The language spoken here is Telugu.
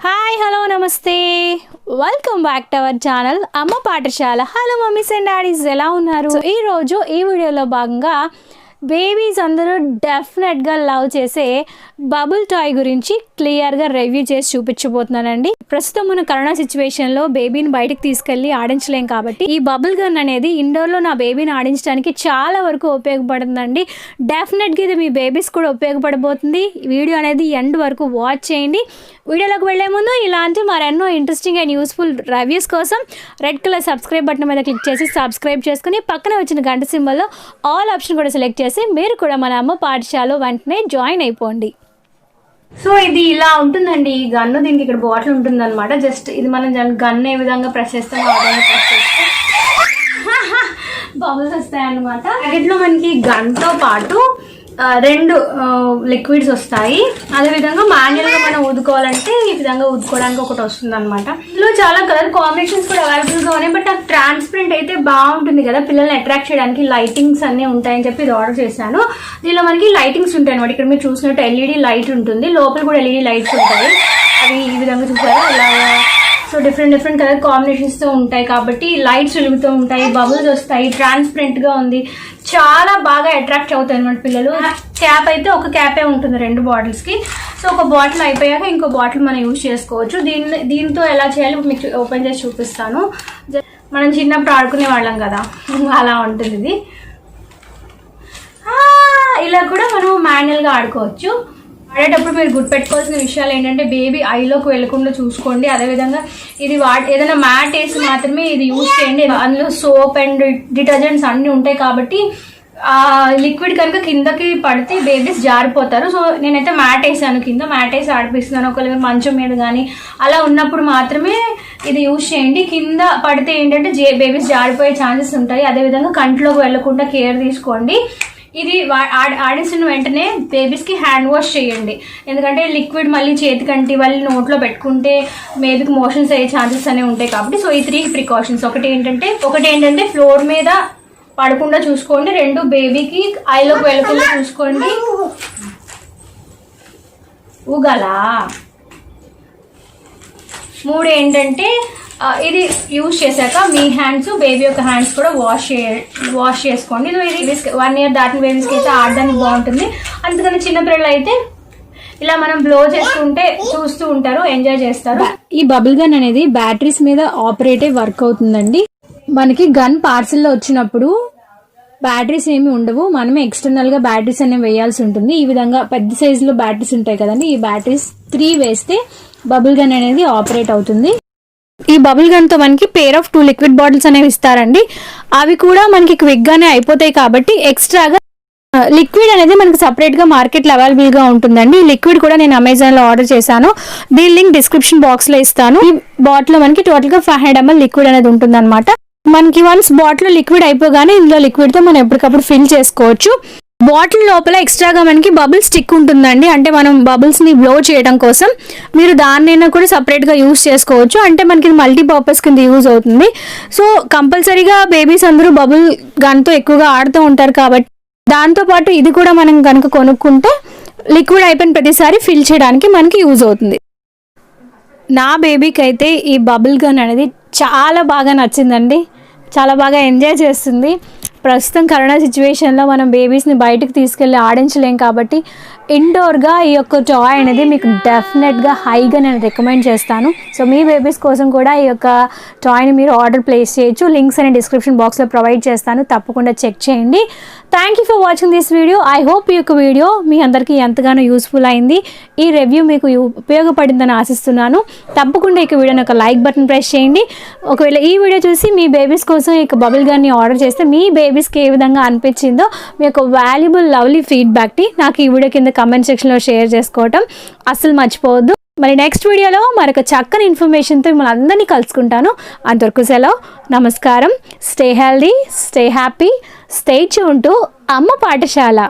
హాయ్ హలో నమస్తే welcome back to our channel అమ్మ పాఠశాల. హలో మమ్మీస్ అండ్ డాడీస్, ఎలా ఉన్నారు? ఈరోజు ఈ వీడియోలో భాగంగా బేబీస్ అందరూ డెఫినెట్గా లవ్ చేసే బబుల్ టాయ్ గురించి క్లియర్గా రివ్యూ చేసి చూపించబోతున్నానండి. ప్రస్తుతం మన కరోనా సిచ్యువేషన్లో బేబీని బయటకు తీసుకెళ్ళి ఆడించలేం కాబట్టి ఈ బబుల్ గన్ అనేది ఇండోర్లో నా బేబీని ఆడించడానికి చాలా వరకు ఉపయోగపడుతుందండి. డెఫినెట్గా ఇది మీ బేబీస్ కూడా ఉపయోగపడబోతుంది. వీడియో అనేది ఎండ్ వరకు వాచ్ చేయండి. వీడియోలోకి వెళ్లే ముందు ఇలాంటి మరెన్నో ఇంట్రెస్టింగ్ అండ్ యూస్ఫుల్ రివ్యూస్ కోసం రెడ్ కలర్ సబ్స్క్రైబ్ బటన్ మీద క్లిక్ చేసి సబ్స్క్రైబ్ చేసుకుని పక్కన వచ్చిన గంట సింబల్లో ఆల్ ఆప్షన్ కూడా సెలెక్ట్ చేసి మీరు కూడా మన అమ్మ పాఠశాలలో వెంటనే జాయిన్ అయిపోండి. సో ఇది ఇలా ఉంటుందండి. ఈ గన్ను, దీనికి ఇక్కడ బాటిల్ ఉంటుంది అనమాట. జస్ట్ ఇది మనం గన్ ఏ విధంగా ప్రెస్ చేస్తామో ఆ విధంగా ప్రెస్ చేస్తే బబుల్స్ వస్తాయి అనమాట. ప్యాకెట్లో మనకి గన్తో పాటు రెండు లిక్విడ్స్ వస్తాయి. అదేవిధంగా మాన్యువల్గా మనం ఊదుకోవాలంటే ఈ విధంగా ఊదుకోవడానికి ఒకటి వస్తుంది అనమాట. ఇందులో చాలా కలర్ కాంబినేషన్స్ కూడా అవైలబుల్గా ఉన్నాయి. బట్ నాకు ట్రాన్స్పరెంట్ అయితే బాగుంటుంది కదా, పిల్లల్ని అట్రాక్ట్ చేయడానికి లైటింగ్స్ అన్నీ ఉంటాయని చెప్పి ఇది ఆర్డర్ చేశాను. దీనిలో మనకి లైటింగ్స్ ఉంటాయి అనమాట. ఇక్కడ మీరు చూసినట్టు ఎల్ఈడి లైట్ ఉంటుంది, లోపల కూడా ఎల్ఈడి లైట్స్ ఉంటాయి. అవి ఈ విధంగా చూసారా ఇలా. సో డిఫరెంట్ కలర్ కాంబినేషన్స్తో ఉంటాయి కాబట్టి లైట్స్ వెలుగుతూ ఉంటాయి, బబుల్స్ వస్తాయి, ట్రాన్స్పరెంట్గా ఉంది. చాలా బాగా అట్రాక్ట్ అవుతాయి అనమాట పిల్లలు. క్యాప్ అయితే ఒక క్యాపే ఉంటుంది రెండు బాటిల్స్కి. సో ఒక బాటిల్ అయిపోయాక ఇంకో బాటిల్ మనం యూజ్ చేసుకోవచ్చు. దీంతో ఎలా చేయాలో మీకు ఓపెన్ చేసి చూపిస్తాను. మనం చిన్నప్పుడు ఆడుకునే వాళ్ళం కదా, అలా ఉంటుంది ఇది. ఇలా కూడా మనం మాన్యువల్గా ఆడుకోవచ్చు. ఆడేటప్పుడు మీరు గుర్తుపెట్టుకోవాల్సిన విషయాలు ఏంటంటే బేబీ ఐలోకి వెళ్లకుండా చూసుకోండి. అదేవిధంగా ఇది ఏదైనా మ్యాట్ వేసి మాత్రమే ఇది యూజ్ చేయండి. అందులో సోప్ అండ్ డిటర్జెంట్స్ అన్నీ ఉంటాయి కాబట్టి లిక్విడ్ కనుక కిందకి పడితే బేబీస్ జారిపోతారు. సో నేనైతే మ్యాట్ వేసాను, కింద మ్యాట్ వేసి ఆడిపిస్తున్నాను. ఒకవేళ మంచం మీద కానీ అలా ఉన్నప్పుడు మాత్రమే ఇది యూజ్ చేయండి. కింద పడితే ఏంటంటే బేబీస్ జారిపోయే ఛాన్సెస్ ఉంటాయి. అదేవిధంగా కంట్లోకి వెళ్లకుండా కేర్ తీసుకోండి. ఇది ఆడేసిన వెంటనే బేబీస్కి హ్యాండ్ వాష్ చేయండి. ఎందుకంటే లిక్విడ్ మళ్ళీ చేతికంటి వాళ్ళు నోట్లో పెట్టుకుంటే బేబీకి మోషన్స్ అయ్యే ఛాన్సెస్ అనేవి ఉంటాయి కాబట్టి. సో ఈ 3 ప్రికాషన్స్. ఒకటి ఏంటంటే ఫ్లోర్ మీద పడకుండా చూసుకోండి. 2 బేబీకి ఐలోకి వెళ్ళకుండా చూసుకోండి. ఊగలా. 3 ఏంటంటే ఇది యూజ్ చేశాక మీ హ్యాండ్స్ బేబీ యొక్క హ్యాండ్స్ కూడా వాష్ చేసుకోండి. ఇది 1 year దాటిన బేబీస్కి అయితే ఆడడానికి బాగుంటుంది. అందుకని చిన్నపిల్లలు అయితే ఇలా మనం బ్లో చేసుకుంటే చూస్తూ ఉంటారు, ఎంజాయ్ చేస్తారు. ఈ బబుల్ గన్ అనేది బ్యాటరీస్ మీద ఆపరేటే వర్క్ అవుతుందండి. మనకి గన్ పార్సిల్లో వచ్చినప్పుడు బ్యాటరీస్ ఏమి ఉండవు, మనమే ఎక్స్టర్నల్ గా బ్యాటరీస్ అనేవి వేయాల్సి ఉంటుంది. ఈ విధంగా పెద్ద సైజులో బ్యాటరీస్ ఉంటాయి కదండి, ఈ బ్యాటరీస్ 3 వేస్తే బబుల్ గన్ అనేది ఆపరేట్ అవుతుంది. ఈ బబుల్ గన్ తో మనకి పేర్ ఆఫ్ 2 లిక్విడ్ బాటిల్స్ అనేవి ఇస్తారండి. అవి కూడా మనకి క్విక్ గానే అయిపోతాయి కాబట్టి ఎక్స్ట్రాగా లిక్విడ్ అనేది మనకి సపరేట్ గా మార్కెట్ లో అవైలబుల్ గా ఉంటుందండి. ఈ లిక్విడ్ కూడా నేను అమెజాన్ లో ఆర్డర్ చేశాను, దీని లింక్ డిస్క్రిప్షన్ బాక్స్ లో ఇస్తాను. ఈ బాటిల్ లో మనకి టోటల్ గా 500 ml లిక్విడ్ అనేది ఉంటుంది అనమాట. మనకి వన్స్ బాటిల్ లిక్విడ్ అయిపోగానే ఇందులో లిక్విడ్ తో మనం ఎప్పటికప్పుడు ఫిల్ చేసుకోవచ్చు. బాటిల్ లోపల ఎక్స్ట్రాగా మనకి బబుల్ స్టిక్ ఉంటుందండి, అంటే మనం బబుల్స్ ని బ్లో చేయడం కోసం. మీరు దాన్నైనా కూడా సపరేట్ గా యూజ్ చేసుకోవచ్చు, అంటే మనకి మల్టీపర్పస్ కింద యూజ్ అవుతుంది. సో కంపల్సరీగా బేబీస్ అందరూ బబుల్ గన్ తో ఎక్కువగా ఆడుతూ ఉంటారు కాబట్టి దాంతో పాటు ఇది కూడా మనం కనుక కొనుక్కుంటే లిక్విడ్ అయిపోయిన ప్రతిసారి ఫిల్ చేయడానికి మనకి యూజ్ అవుతుంది. నా బేబీకి అయితే ఈ బబుల్ గన్ అనేది చాలా బాగా నచ్చిందండి, చాలా బాగా ఎంజాయ్ చేస్తుంది. ప్రస్తుతం కరోనా సిచ్యువేషన్లో మనం బేబీస్ని బయటకు తీసుకెళ్ళి ఆడించలేం కాబట్టి ఇండోర్గా ఈ యొక్క టాయ్ అనేది మీకు డెఫినెట్గా హైగా నేను రికమెండ్ చేస్తాను. సో మీ బేబీస్ కోసం కూడా ఈ యొక్క టాయ్ని మీరు ఆర్డర్ ప్లేస్ చేయొచ్చు. లింక్స్ అనే డిస్క్రిప్షన్ బాక్స్లో ప్రొవైడ్ చేస్తాను, తప్పకుండా చెక్ చేయండి. Thank you for watching this video. I hope ఈ యొక్క వీడియో మీ అందరికీ ఎంతగానో యూస్ఫుల్ అయింది. ఈ రివ్యూ మీకు ఉపయోగపడిందని ఆశిస్తున్నాను. తప్పకుండా ఈ వీడియోని ఒక లైక్ బటన్ ప్రెస్ చేయండి. ఒకవేళ ఈ వీడియో చూసి మీ బేబీస్ కోసం ఈ బబుల్ గన్ని ఆర్డర్ చేస్తే మీ బేబీస్కి ఏ విధంగా అనిపించిందో మీ యొక్క వాల్యుబుల్ లవ్లీ ఫీడ్బ్యాక్ని నాకు ఈ వీడియో కింద కమెంట్ సెక్షన్లో షేర్ చేసుకోవటం అస్సలు మర్చిపోవద్దు. మరి నెక్స్ట్ వీడియోలో మరొక చక్కని ఇన్ఫర్మేషన్తో మిమ్మల్ని అందరినీ కలుసుకుంటాను. అంతవరకు సెలవు, నమస్కారం. Stay healthy, stay happy, stay tune to అమ్మ పాఠశాల.